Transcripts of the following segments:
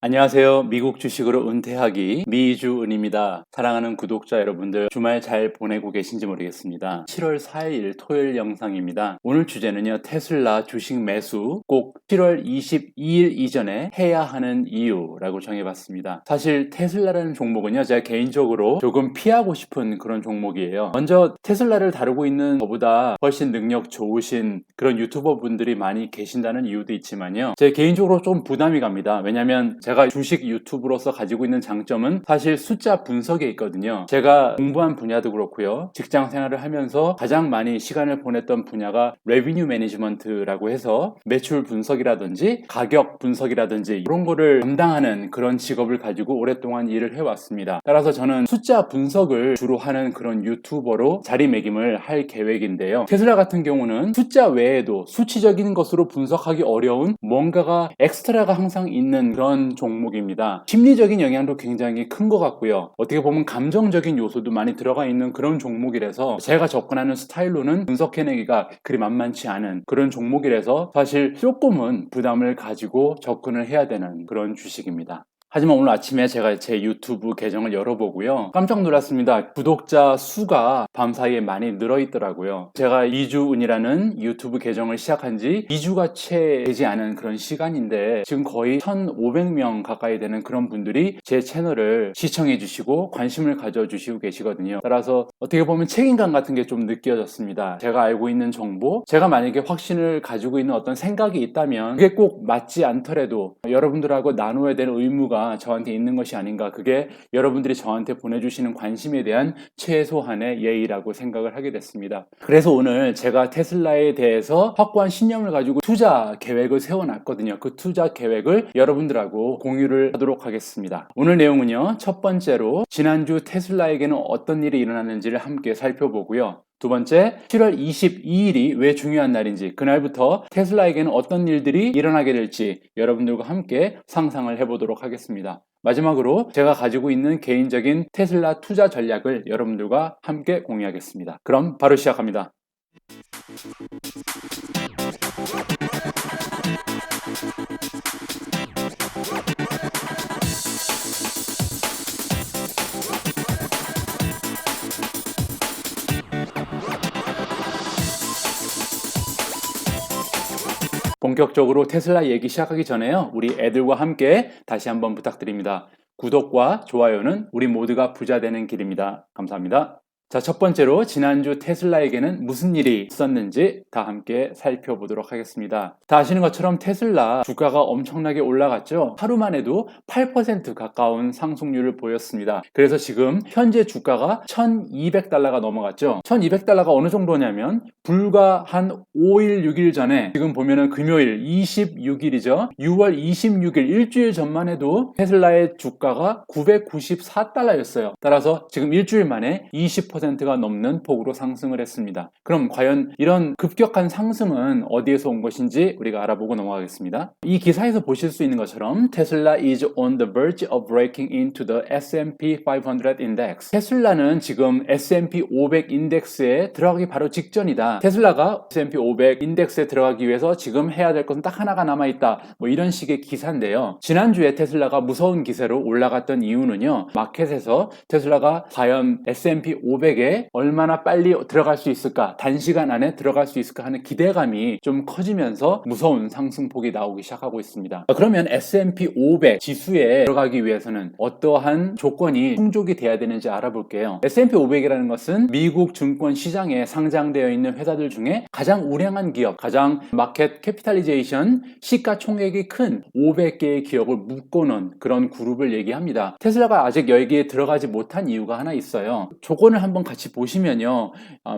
안녕하세요. 미국 주식으로 은퇴하기 미주은입니다. 사랑하는 구독자 여러분들 주말 잘 보내고 계신지 모르겠습니다. 7월 4일 토요일 영상입니다. 오늘 주제는요. 테슬라 주식 매수 꼭 7월 22일 이전에 해야 하는 이유라고 정해봤습니다. 사실 테슬라라는 종목은요. 제가 개인적으로 조금 피하고 싶은 그런 종목이에요. 먼저 테슬라를 다루고 있는 저보다 훨씬 능력 좋으신 그런 유튜버 분들이 많이 계신다는 이유도 있지만요. 제 개인적으로 좀 부담이 갑니다. 왜냐면 제가 주식 유튜브로서 가지고 있는 장점은 사실 숫자 분석에 있거든요. 제가 공부한 분야도 그렇고요. 직장 생활을 하면서 가장 많이 시간을 보냈던 분야가 레비뉴 매니지먼트라고 해서 매출 분석이라든지 가격 분석이라든지 이런 거를 담당하는 그런 직업을 가지고 오랫동안 일을 해왔습니다. 따라서 저는 숫자 분석을 주로 하는 그런 유튜버로 자리매김을 할 계획인데요. 테슬라 같은 경우는 숫자 외에도 수치적인 것으로 분석하기 어려운 뭔가가 엑스트라가 항상 있는 그런 종목입니다. 심리적인 영향도 굉장히 큰 것 같고요. 어떻게 보면 감정적인 요소도 많이 들어가 있는 그런 종목이라서 제가 접근하는 스타일로는 분석해내기가 그리 만만치 않은 그런 종목이라서 사실 조금은 부담을 가지고 접근을 해야 되는 그런 주식입니다. 하지만 오늘 아침에 제가 제 유튜브 계정을 열어보고요. 깜짝 놀랐습니다. 구독자 수가 밤사이에 많이 늘어있더라고요. 제가 이주은이라는 유튜브 계정을 시작한 지 2주가 채 되지 않은 그런 시간인데 지금 거의 1,500명 가까이 되는 그런 분들이 제 채널을 시청해 주시고 관심을 가져주시고 계시거든요. 따라서 어떻게 보면 책임감 같은 게 좀 느껴졌습니다. 제가 알고 있는 정보, 제가 만약에 확신을 가지고 있는 어떤 생각이 있다면 그게 꼭 맞지 않더라도 여러분들하고 나눠야 될 의무가 저한테 있는 것이 아닌가. 그게 여러분들이 저한테 보내주시는 관심에 대한 최소한의 예의라고 생각을 하게 됐습니다. 그래서 오늘 제가 테슬라에 대해서 확고한 신념을 가지고 투자 계획을 세워놨거든요. 그 투자 계획을 여러분들하고 공유를 하도록 하겠습니다. 오늘 내용은요. 첫 번째로 지난주 테슬라에게는 어떤 일이 일어났는지를 함께 살펴보고요. 두 번째, 7월 22일이 왜 중요한 날인지, 그날부터 테슬라에게는 어떤 일들이 일어나게 될지 여러분들과 함께 상상을 해보도록 하겠습니다. 마지막으로 제가 가지고 있는 개인적인 테슬라 투자 전략을 여러분들과 함께 공유하겠습니다. 그럼 바로 시작합니다. 본격적으로 테슬라 얘기 시작하기 전에요. 우리 애들과 함께 다시 한번 부탁드립니다. 구독과 좋아요는 우리 모두가 부자 되는 길입니다. 감사합니다. 자, 첫 번째로 지난주 테슬라에게는 무슨 일이 있었는지 다 함께 살펴보도록 하겠습니다. 다 아시는 것처럼 테슬라 주가가 엄청나게 올라갔죠. 하루만 해도 8% 가까운 상승률을 보였습니다. 그래서 지금 현재 주가가 $1,200가 넘어갔죠. $1,200가 어느 정도냐면 불과 한 5일, 6일 전에 지금 보면은 금요일 26일이죠. 6월 26일 일주일 전만 해도 테슬라의 주가가 $994였어요. 따라서 지금 일주일 만에 20%가 넘는 폭으로 상승을 했습니다. 그럼 과연 이런 급격한 상승은 어디에서 온 것인지 우리가 알아보고 넘어가겠습니다. 이 기사에서 보실 수 있는 것처럼 테슬라 is on the verge of breaking into the S&P 500 index. 테슬라는 지금 S&P 500 인덱스에 들어가기 바로 직전이다. 테슬라가 S&P 500 인덱스에 들어가기 위해서 지금 해야 될 것은 딱 하나가 남아있다. 뭐 이런 식의 기사인데요. 지난주에 테슬라가 무서운 기세로 올라갔던 이유는요. 마켓에서 테슬라가 과연 S&P 500에 얼마나 빨리 들어갈 수 있을까, 단시간 안에 들어갈 수 있을까 하는 기대감이 좀 커지면서 무서운 상승폭이 나오기 시작하고 있습니다. 그러면 S&P 500 지수에 들어가기 위해서는 어떠한 조건이 충족이 돼야 되는지 알아볼게요. S&P 500이라는 것은 미국 증권 시장에 상장되어 있는 회사들 중에 가장 우량한 기업, 가장 마켓 캐피탈리제이션 시가총액이 큰 500개의 기업을 묶어놓은 그런 그룹을 얘기합니다. 테슬라가 아직 여기에 들어가지 못한 이유가 하나 있어요. 조건을 한번 같이 보시면요.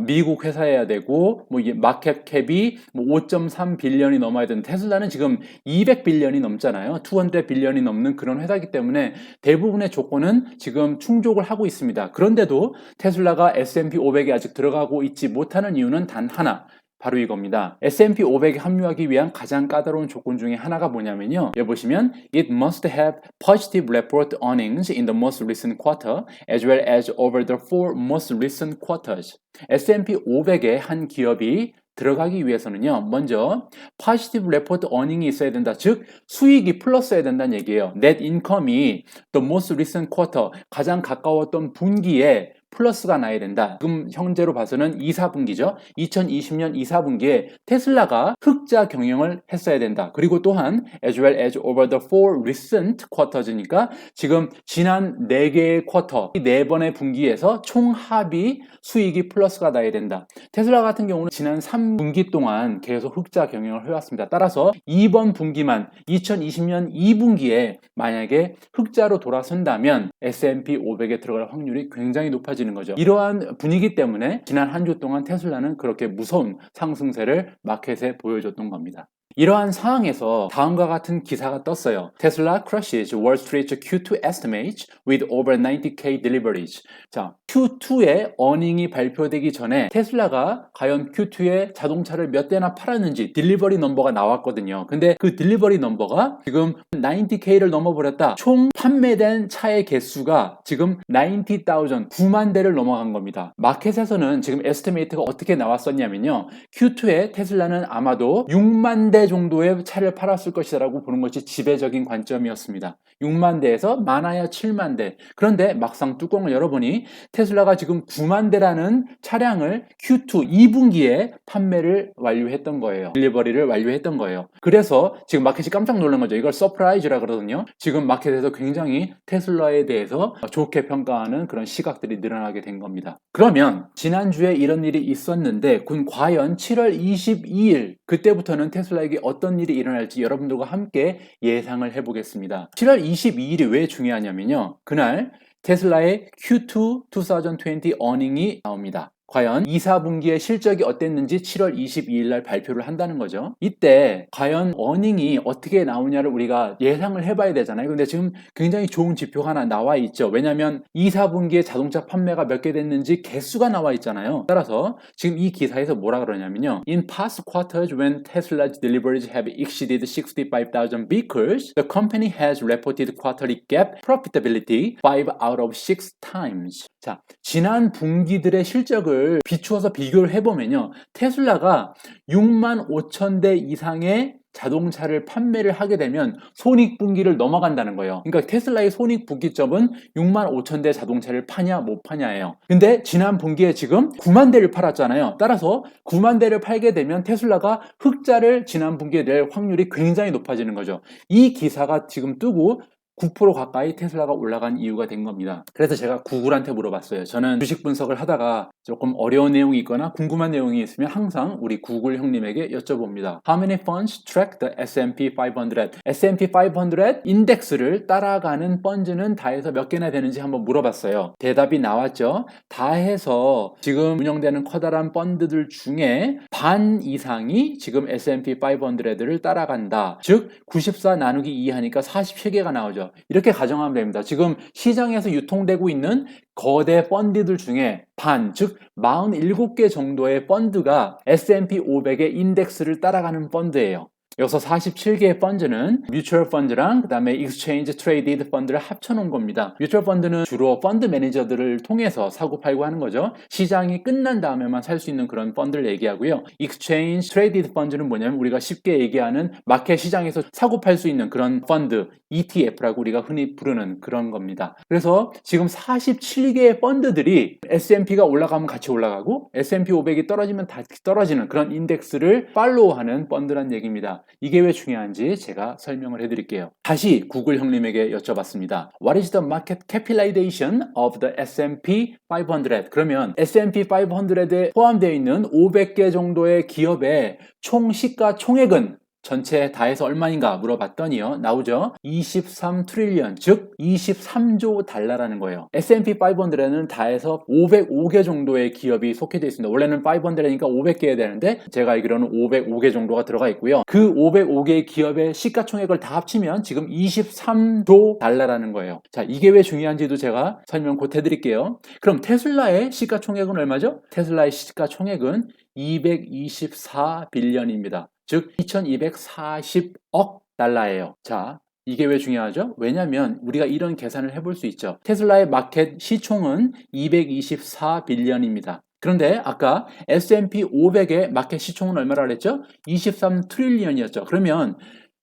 미국 회사여야 되고 이게 마켓 캡이 5.3 빌리언이 넘어야 되는, 테슬라는 지금 200 빌리언이 넘잖아요. 200 빌리언이 넘는 그런 회사이기 때문에 대부분의 조건은 지금 충족을 하고 있습니다. 그런데도 테슬라가 S&P 500에 아직 들어가고 있지 못하는 이유는 단 하나, 바로 이겁니다. S&P 500에 합류하기 위한 가장 까다로운 조건 중에 하나가 뭐냐면요. 여기 보시면 It must have positive report earnings in the most recent quarter as well as over the four most recent quarters. S&P 500의 한 기업이 들어가기 위해서는요, 먼저 positive report earning이 있어야 된다. 즉 수익이 플러스여야 된다는 얘기예요. net income이 the most recent quarter, 가장 가까웠던 분기에 플러스가 나야 된다. 지금 현재로 봐서는 2, 4분기죠. 2020년 2, 4분기에 테슬라가 흑자 경영을 했어야 된다. 그리고 또한 as well as over the four recent quarters니까 지금 지난 4개의 쿼터, 이 4번의 분기에서 총 합이 수익이 플러스가 나야 된다. 테슬라 같은 경우는 지난 3분기 동안 계속 흑자 경영을 해왔습니다. 따라서 이번 분기만 2020년 2분기에 만약에 흑자로 돌아선다면 S&P 500에 들어갈 확률이 굉장히 높아지는 거죠. 이러한 분위기 때문에 지난 한 주 동안 테슬라는 그렇게 무서운 상승세를 마켓에 보여줬던 겁니다. 이러한 상황에서 다음과 같은 기사가 떴어요. Tesla crushes Wall Street's Q2 estimates with over 90k deliveries. 자, Q2의 earning이 발표되기 전에 테슬라가 과연 Q2에 자동차를 몇 대나 팔았는지 딜리버리 넘버가 나왔거든요. 근데 그 딜리버리 넘버가 지금 90k를 넘어버렸다. 총 판매된 차의 개수가 지금 90,000, 9만 대를 넘어간 겁니다. 마켓에서는 지금 에스티메이트가 어떻게 나왔었냐면요. Q2에 테슬라는 아마도 6만 대 정도의 차를 팔았을 것이라고 보는 것이 지배적인 관점이었습니다. 6만 대에서 많아야 7만 대. 그런데 막상 뚜껑을 열어보니 테슬라가 지금 9만 대라는 차량을 Q2 2분기에 판매를 완료했던 거예요. 딜리버리를 완료했던 거예요. 그래서 지금 마켓이 깜짝 놀란 거죠. 이걸 서프라이즈라 그러거든요. 지금 마켓에서 굉장히 테슬라에 대해서 좋게 평가하는 그런 시각들이 늘어나게 된 겁니다. 그러면 지난주에 이런 일이 있었는데 과연 7월 22일 그때부터는 테슬라에게 어떤 일이 일어날지 여러분들과 함께 예상을 해보겠습니다. 7월 22일이 왜 중요하냐면요. 그날 테슬라의 Q2 2020 earning이 나옵니다. 과연 2, 4분기의 실적이 어땠는지 7월 22일 날 발표를 한다는 거죠. 이때 과연 earning이 어떻게 나오냐를 우리가 예상을 해봐야 되잖아요. 근데 지금 굉장히 좋은 지표가 하나 나와 있죠. 왜냐하면 2, 4분기에 자동차 판매가 몇 개 됐는지 개수가 나와 있잖아요. 따라서 지금 이 기사에서 뭐라 그러냐면요. In past quarters when Tesla's deliveries have exceeded 65,000 vehicles, the company has reported quarterly GAAP profitability 5 out of 6 times. 자, 지난 분기들의 실적을 비추어서 비교를 해보면요. 테슬라가 6만 5천 대 이상의 자동차를 판매를 하게 되면 손익분기를 넘어간다는 거예요. 그러니까 테슬라의 손익분기점은 6만 5천 대 자동차를 파냐 못 파냐예요. 근데 지난 분기에 지금 9만 대를 팔았잖아요. 따라서 9만 대를 팔게 되면 테슬라가 흑자를 지난 분기에 낼 확률이 굉장히 높아지는 거죠. 이 기사가 지금 뜨고 9% 가까이 테슬라가 올라간 이유가 된 겁니다. 그래서 제가 구글한테 물어봤어요. 저는 주식 분석을 하다가 조금 어려운 내용이 있거나 궁금한 내용이 있으면 항상 우리 구글 형님에게 여쭤봅니다. How many funds track the S&P 500? S&P 500 인덱스를 따라가는 펀즈는 다 해서 몇 개나 되는지 한번 물어봤어요. 대답이 나왔죠. 다 해서 지금 운영되는 커다란 펀드들 중에 반 이상이 지금 S&P 500를 따라간다. 즉 94 나누기 2 하니까 47개가 나오죠. 이렇게 가정하면 됩니다. 지금 시장에서 유통되고 있는 거대 펀드들 중에 반, 즉 47개 정도의 펀드가 S&P 500의 인덱스를 따라가는 펀드예요. 여기서 47개의 펀드는 뮤추얼 펀드랑 그 다음에 익스체인지 트레이디드 펀드를 합쳐놓은 겁니다. 뮤추얼 펀드는 주로 펀드 매니저들을 통해서 사고 팔고 하는 거죠. 시장이 끝난 다음에만 살 수 있는 그런 펀드를 얘기하고요. 익스체인지 트레이디드 펀드는 뭐냐면 우리가 쉽게 얘기하는 마켓 시장에서 사고 팔 수 있는 그런 펀드, ETF라고 우리가 흔히 부르는 그런 겁니다. 그래서 지금 47개의 펀드들이 S&P가 올라가면 같이 올라가고 S&P 500이 떨어지면 다 떨어지는 그런 인덱스를 팔로우하는 펀드란 얘기입니다. 이게 왜 중요한지 제가 설명을 해드릴게요. 다시 구글 형님에게 여쭤봤습니다. What is the market capitalization of the S&P 500? 그러면 S&P 500에 포함되어 있는 500개 정도의 기업의 총 시가총액은 전체 다 해서 얼마인가 물어봤더니요. 나오죠. 23 트릴리언, 즉 23조 달러라는 거예요. S&P 500에는 다 해서 505개 정도의 기업이 속해져 있습니다. 원래는 500이니까 500개 되는데 제가 알기로는 505개 정도가 들어가 있고요. 그 505개의 기업의 시가총액을 다 합치면 지금 23조 달러라는 거예요. 자, 이게 왜 중요한지도 제가 설명 곧 해드릴게요. 그럼 테슬라의 시가총액은 얼마죠? 테슬라의 시가총액은 224빌리언입니다. 즉 2240억 달러예요. 자, 이게 왜 중요하죠? 왜냐하면 우리가 이런 계산을 해볼 수 있죠. 테슬라의 마켓 시총은 224빌리언입니다. 그런데 아까 S&P 500의 마켓 시총은 얼마라 그랬죠? 23 트릴리언이었죠. 그러면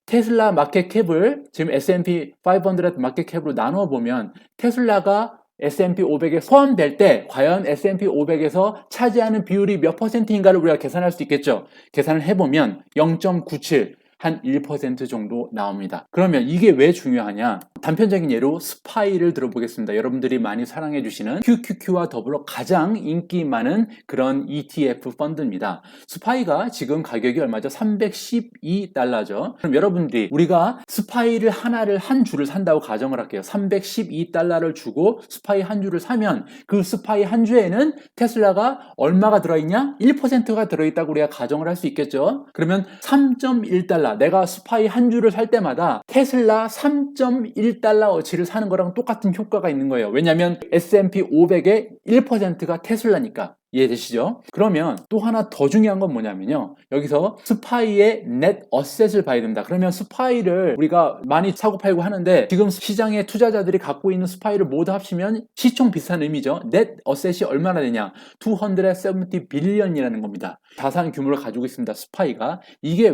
테슬라 마켓 캡을 지금 S&P 500 마켓 캡으로 나누어 보면 테슬라가 S&P 500에 포함될 때 과연 S&P 500에서 차지하는 비율이 몇 퍼센트인가를 우리가 계산할 수 있겠죠. 계산을 해보면 0.97, 한 1% 정도 나옵니다. 그러면 이게 왜 중요하냐? 단편적인 예로 스파이를 들어보겠습니다. 여러분들이 많이 사랑해 주시는 QQQ와 더불어 가장 인기 많은 그런 ETF 펀드입니다. 스파이가 지금 가격이 얼마죠? 312달러죠. 그럼 여러분들이 우리가 스파이를 하나를 한 주를 산다고 가정을 할게요. 312달러를 주고 스파이 한 주를 사면 그 스파이 한 주에는 테슬라가 얼마가 들어있냐? 1%가 들어있다고 우리가 가정을 할 수 있겠죠. 그러면 3.1달러, 내가 스파이 한 주를 살 때마다 테슬라 3.1달러 어치를 사는 거랑 똑같은 효과가 있는 거예요. 왜냐하면 S&P 500의 1%가 테슬라니까. 이해되시죠? 그러면 또 하나 더 중요한 건 뭐냐면요. 여기서 스파이의 넷 어셋을 봐야 됩니다. 그러면 스파이를 우리가 많이 사고 팔고 하는데 지금 시장의 투자자들이 갖고 있는 스파이를 모두 합치면 시총 비슷한 의미죠. 넷 어셋이 얼마나 되냐? 270 빌리언이라는 겁니다. 자산 규모를 가지고 있습니다. 스파이가. 이게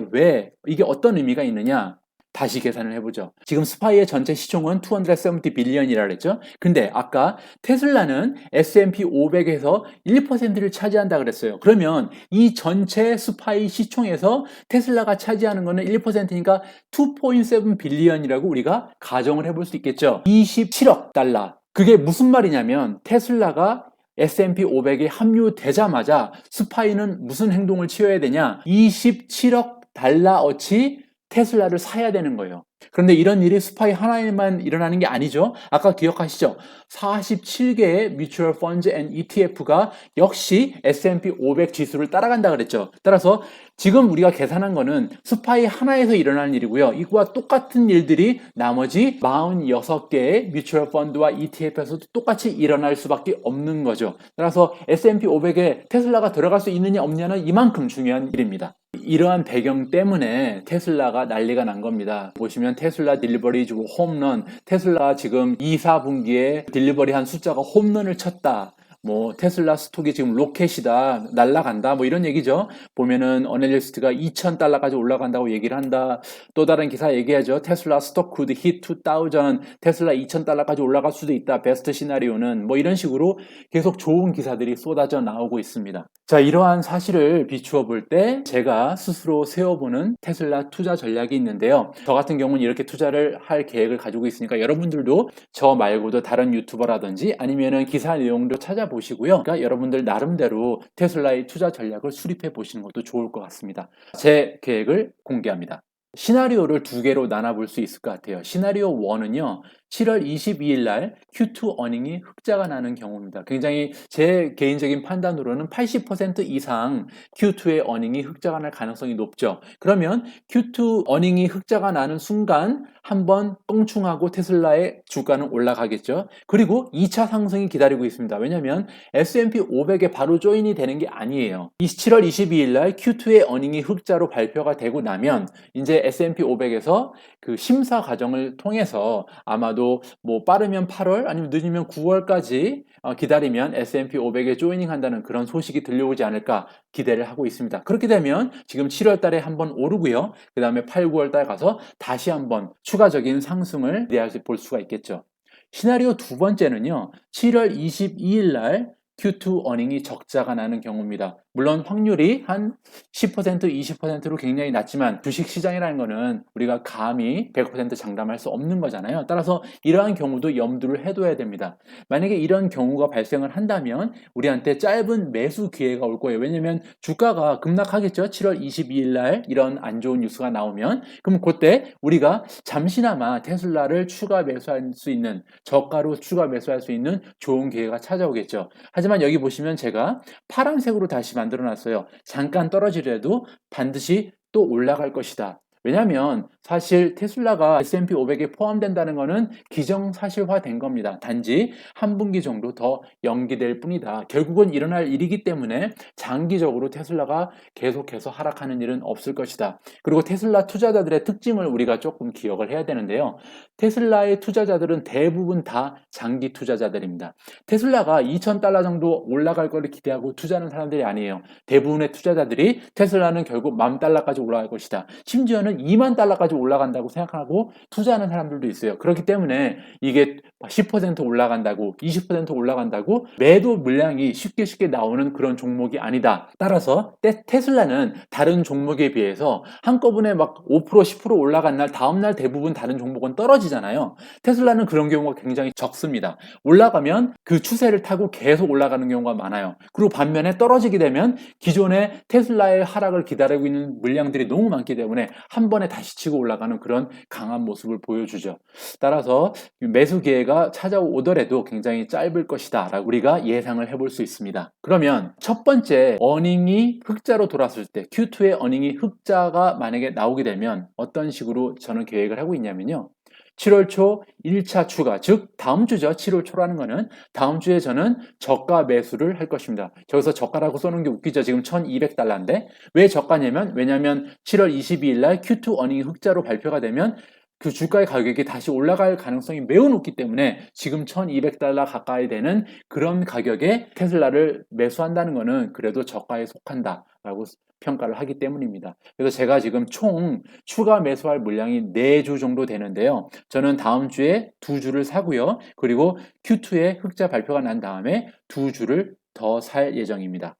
어떤 의미가 있느냐? 다시 계산을 해보죠. 지금 스파이의 전체 시총은 270 빌리언이라 그랬죠. 근데 아까 테슬라는 S&P 500에서 1%를 차지한다 그랬어요. 그러면 이 전체 스파이 시총에서 테슬라가 차지하는 거는 1%니까 2.7 빌리언이라고 우리가 가정을 해볼 수 있겠죠. 27억 달러. 그게 무슨 말이냐면 테슬라가 S&P 500에 합류되자마자 스파이는 무슨 행동을 취해야 되냐? 27억 달러어치 테슬라를 사야 되는 거예요. 그런데 이런 일이 스파이 하나에만 일어나는 게 아니죠. 아까 기억하시죠? 47개의 뮤추얼 펀드 앤 ETF가 역시 S&P 500 지수를 따라간다 그랬죠. 따라서 지금 우리가 계산한 거는 스파이 하나에서 일어나는 일이고요. 이거와 똑같은 일들이 나머지 46개의 뮤추얼 펀드와 ETF에서도 똑같이 일어날 수밖에 없는 거죠. 따라서 S&P 500에 테슬라가 들어갈 수 있느냐 없느냐는 이만큼 중요한 일입니다. 이러한 배경 때문에 테슬라가 난리가 난 겁니다. 보시면 테슬라 딜리버리 주고 홈런, 테슬라 지금 2, 4분기에 딜리버리 한 숫자가 홈런을 쳤다. 뭐 테슬라 스톡이 지금 로켓이다, 날아간다, 뭐 이런 얘기죠. 보면은 어널리스트가 2,000달러까지 올라간다고 얘기를 한다. 또 다른 기사 얘기하죠. 테슬라 스톡 could hit 2,000, 테슬라 2,000달러까지 올라갈 수도 있다. 베스트 시나리오는 뭐 이런 식으로 계속 좋은 기사들이 쏟아져 나오고 있습니다. 자, 이러한 사실을 비추어 볼 때 제가 스스로 세워보는 테슬라 투자 전략이 있는데요. 저 같은 경우는 이렇게 투자를 할 계획을 가지고 있으니까 여러분들도 저 말고도 다른 유튜버라든지 아니면은 기사 내용도 찾아보시고요. 그러니까 여러분들 나름대로 테슬라의 투자 전략을 수립해 보시는 것도 좋을 것 같습니다. 제 계획을 공개합니다. 시나리오를 두 개로 나눠볼 수 있을 것 같아요. 시나리오 1은요. 7월 22일 날 Q2 어닝이 흑자가 나는 경우입니다. 굉장히 제 개인적인 판단으로는 80% 이상 Q2의 어닝이 흑자가 날 가능성이 높죠. 그러면 Q2 어닝이 흑자가 나는 순간 한번 껑충하고 테슬라의 주가는 올라가겠죠. 그리고 2차 상승이 기다리고 있습니다. 왜냐하면 S&P 500에 바로 조인이 되는 게 아니에요. 7월 22일 날 Q2의 어닝이 흑자로 발표가 되고 나면 이제 S&P 500에서 그 심사 과정을 통해서 아마도 뭐 빠르면 8월 아니면 늦으면 9월까지 기다리면 S&P 500에 조이닝 한다는 그런 소식이 들려오지 않을까 기대를 하고 있습니다. 그렇게 되면 지금 7월 달에 한번 오르고요. 그 다음에 8, 9월 달 가서 다시 한번 추가적인 상승을 볼 수가 있겠죠. 시나리오 두 번째는요. 7월 22일 날 Q2 어닝이 적자가 나는 경우입니다. 물론 확률이 한 10%, 20%로 굉장히 낮지만 주식시장이라는 거는 우리가 감히 100% 장담할 수 없는 거잖아요. 따라서 이러한 경우도 염두를 해둬야 됩니다. 만약에 이런 경우가 발생을 한다면 우리한테 짧은 매수 기회가 올 거예요. 왜냐면 주가가 급락하겠죠. 7월 22일 날 이런 안 좋은 뉴스가 나오면 그럼 그때 우리가 잠시나마 테슬라를 추가 매수할 수 있는 저가로 추가 매수할 수 있는 좋은 기회가 찾아오겠죠. 하지만 여기 보시면 제가 파란색으로 다시 만들어 놨어요. 잠깐 떨어지더라도 반드시 또 올라갈 것이다. 왜냐하면 사실 테슬라가 S&P 500에 포함된다는 것은 기정사실화된 겁니다. 단지 한 분기 정도 더 연기될 뿐이다. 결국은 일어날 일이기 때문에 장기적으로 테슬라가 계속해서 하락하는 일은 없을 것이다. 그리고 테슬라 투자자들의 특징을 우리가 조금 기억을 해야 되는데요. 테슬라의 투자자들은 대부분 다 장기 투자자들입니다. 테슬라가 $2,000 정도 올라갈 거를 기대하고 투자하는 사람들이 아니에요. 대부분의 투자자들이 테슬라는 결국 $10,000까지 올라갈 것이다. 심지어는 $20,000까지 올라간다고 생각하고 투자하는 사람들도 있어요. 그렇기 때문에 이게 10% 올라간다고 20% 올라간다고 매도 물량이 쉽게 나오는 그런 종목이 아니다. 따라서 테슬라는 다른 종목에 비해서 한꺼번에 막 5% 10% 올라간 날 다음 날 대부분 다른 종목은 떨어지잖아요. 테슬라는 그런 경우가 굉장히 적습니다. 올라가면 그 추세를 타고 계속 올라가는 경우가 많아요. 그리고 반면에 떨어지게 되면 기존에 테슬라의 하락을 기다리고 있는 물량들이 너무 많기 때문에 한 번에 다시 치고 올라가는 그런 강한 모습을 보여주죠. 따라서 매수 기회가 찾아오더라도 굉장히 짧을 것이다 라고 우리가 예상을 해볼 수 있습니다. 그러면 첫 번째 어닝이 흑자로 돌았을 때 Q2의 어닝이 흑자가 만약에 나오게 되면 어떤 식으로 저는 계획을 하고 있냐면요. 7월 초 1차 추가, 즉 다음 주죠. 7월 초라는 거는 다음 주에 저는 저가 매수를 할 것입니다. 저기서 저가라고 써놓은 게 웃기죠. 지금 $1,200인데 왜 저가냐면 왜냐하면 7월 22일 날 Q2 어닝이 흑자로 발표가 되면 그 주가의 가격이 다시 올라갈 가능성이 매우 높기 때문에 지금 $1,200 가까이 되는 그런 가격에 테슬라를 매수한다는 것은 그래도 저가에 속한다라고 평가를 하기 때문입니다. 그래서 제가 지금 총 추가 매수할 물량이 4주 정도 되는데요. 저는 다음 주에 2주를 사고요. 그리고 Q2에 흑자 발표가 난 다음에 2주를 더 살 예정입니다.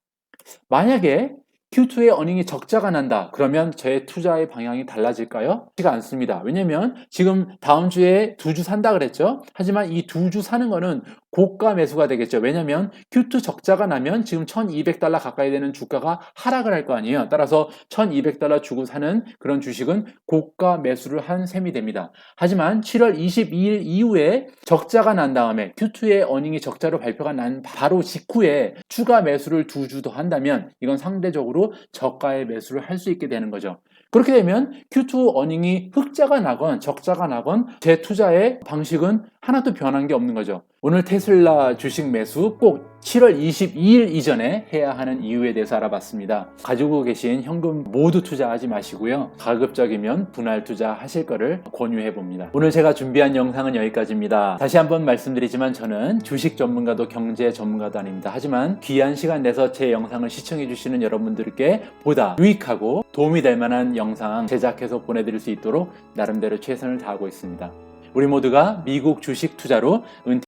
만약에 Q2의 어닝이 적자가 난다. 그러면 제 투자의 방향이 달라질까요? 그렇지가 않습니다. 왜냐면 지금 다음 주에 2주 산다 그랬죠? 하지만 이 2주 사는 거는 고가 매수가 되겠죠. 왜냐면 Q2 적자가 나면 지금 $1,200 가까이 되는 주가가 하락을 할 거 아니에요. 따라서 $1,200 주고 사는 그런 주식은 고가 매수를 한 셈이 됩니다. 하지만 7월 22일 이후에 적자가 난 다음에 Q2의 어닝이 적자로 발표가 난 바로 직후에 추가 매수를 2주 더 한다면 이건 상대적으로 저가의 매수를 할 수 있게 되는 거죠. 그렇게 되면 Q2 어닝이 흑자가 나건 적자가 나건 제 투자의 방식은 하나도 변한 게 없는 거죠. 오늘 테슬라 주식 매수 꼭 7월 22일 이전에 해야 하는 이유에 대해서 알아봤습니다. 가지고 계신 현금 모두 투자하지 마시고요. 가급적이면 분할 투자하실 거를 권유해 봅니다. 오늘 제가 준비한 영상은 여기까지입니다. 다시 한번 말씀드리지만 저는 주식 전문가도 경제 전문가도 아닙니다. 하지만 귀한 시간 내서 제 영상을 시청해 주시는 여러분들께 보다 유익하고 도움이 될 만한 영상 제작해서 보내드릴 수 있도록 나름대로 최선을 다하고 있습니다. 우리 모두가 미국 주식 투자로 은퇴